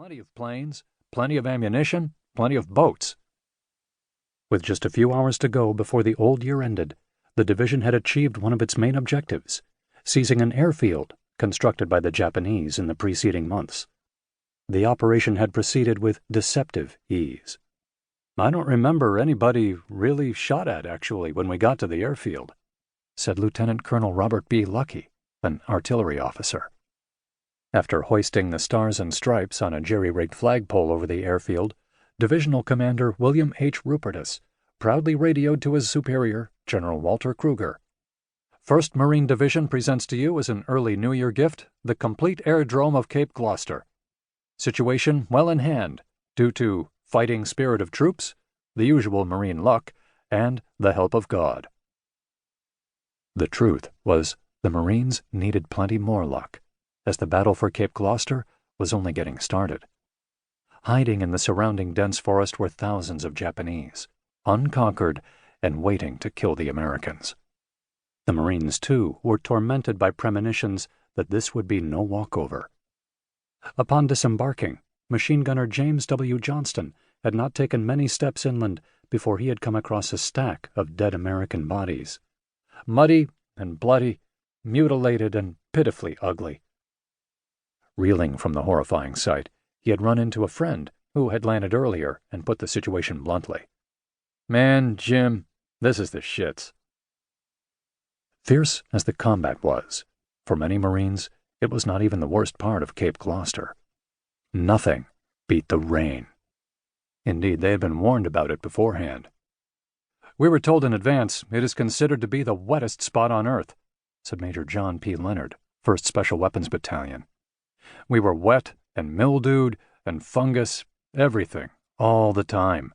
plenty of planes, plenty of ammunition, plenty of boats. With just a few hours to go before the old year ended, the division had achieved one of its main objectives, seizing an airfield constructed by the Japanese in the preceding months. The operation had proceeded with deceptive ease. "I don't remember anybody really shot at, actually, when we got to the airfield," said Lieutenant Colonel Robert B. Lucky, an artillery officer. After hoisting the Stars and Stripes on a jerry-rigged flagpole over the airfield, Divisional Commander William H. Rupertus proudly radioed to his superior, General Walter Kruger. "First Marine Division presents to you as an early New Year gift the complete airdrome of Cape Gloucester. Situation well in hand, due to fighting spirit of troops, the usual Marine luck, and the help of God." The truth was the Marines needed plenty more luck, as the battle for Cape Gloucester was only getting started. Hiding in the surrounding dense forest were thousands of Japanese, unconquered and waiting to kill the Americans. The Marines, too, were tormented by premonitions that this would be no walkover. Upon disembarking, machine gunner James W. Johnston had not taken many steps inland before he had come across a stack of dead American bodies, muddy and bloody, mutilated and pitifully ugly. Reeling from the horrifying sight, he had run into a friend who had landed earlier and put the situation bluntly. "Man, Jim, this is the shits." Fierce as the combat was, for many Marines, it was not even the worst part of Cape Gloucester. Nothing beat the rain. Indeed, they had been warned about it beforehand. "We were told in advance it is considered to be the wettest spot on Earth," said Major John P. Leonard, 1st Special Weapons Battalion. "We were wet and mildewed and fungus, everything, all the time."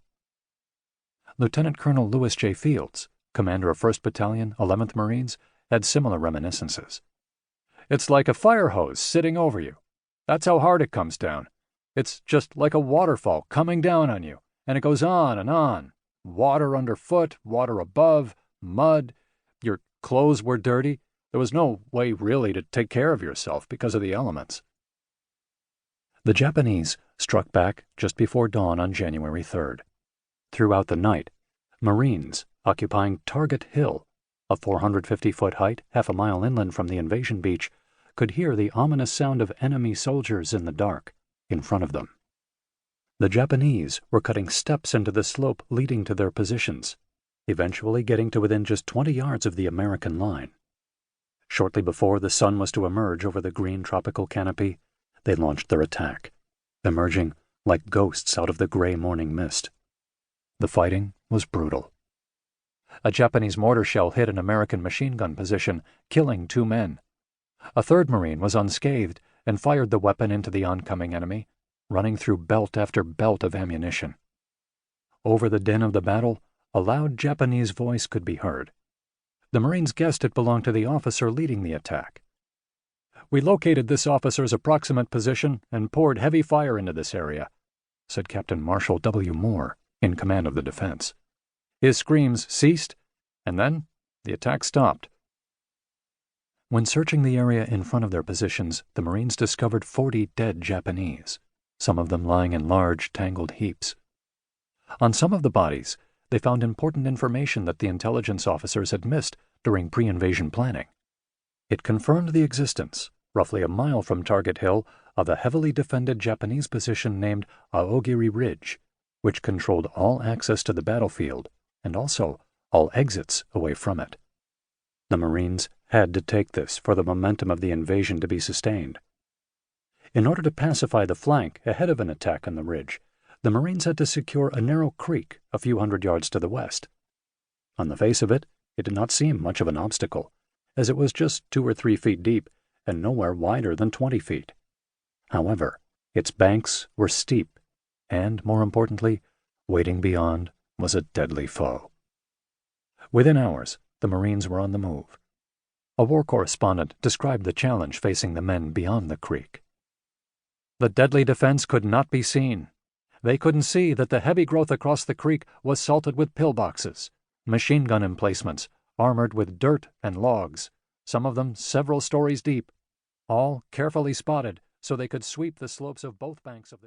Lieutenant Colonel Lewis J. Fields, commander of 1st Battalion, 11th Marines, had similar reminiscences. "It's like a fire hose sitting over you. That's how hard it comes down. It's just like a waterfall coming down on you, and it goes on and on. Water underfoot, water above, mud. Your clothes were dirty. There was no way really to take care of yourself because of the elements." The Japanese struck back just before dawn on January 3rd. Throughout the night, Marines occupying Target Hill, a 450-foot height half a mile inland from the invasion beach, could hear the ominous sound of enemy soldiers in the dark in front of them. The Japanese were cutting steps into the slope leading to their positions, eventually getting to within just 20 yards of the American line. Shortly before the sun was to emerge over the green tropical canopy, they launched their attack, emerging like ghosts out of the gray morning mist. The fighting was brutal. A Japanese mortar shell hit an American machine gun position, killing 2 men. A 3rd Marine was unscathed and fired the weapon into the oncoming enemy, running through belt after belt of ammunition. Over the din of the battle, a loud Japanese voice could be heard. The Marines guessed it belonged to the officer leading the attack. "We located this officer's approximate position and poured heavy fire into this area," said Captain Marshall W. Moore, in command of the defense. "His screams ceased, and then the attack stopped." When searching the area in front of their positions, the Marines discovered 40 dead Japanese, some of them lying in large, tangled heaps. On some of the bodies, they found important information that the intelligence officers had missed during pre-invasion planning. It confirmed the existence, roughly a mile from Target Hill, of a heavily defended Japanese position named Aogiri Ridge, which controlled all access to the battlefield and also all exits away from it. The Marines had to take this for the momentum of the invasion to be sustained. In order to pacify the flank ahead of an attack on the ridge, the Marines had to secure a narrow creek a few hundred yards to the west. On the face of it, it did not seem much of an obstacle, as it was just 2 or 3 feet deep and nowhere wider than 20 feet. However, its banks were steep, and, more importantly, waiting beyond was a deadly foe. Within hours, the Marines were on the move. A war correspondent described the challenge facing the men beyond the creek. "The deadly defense could not be seen. They couldn't see that the heavy growth across the creek was salted with pillboxes, machine gun emplacements, armored with dirt and logs, some of them several stories deep, all carefully spotted so they could sweep the slopes of both banks of the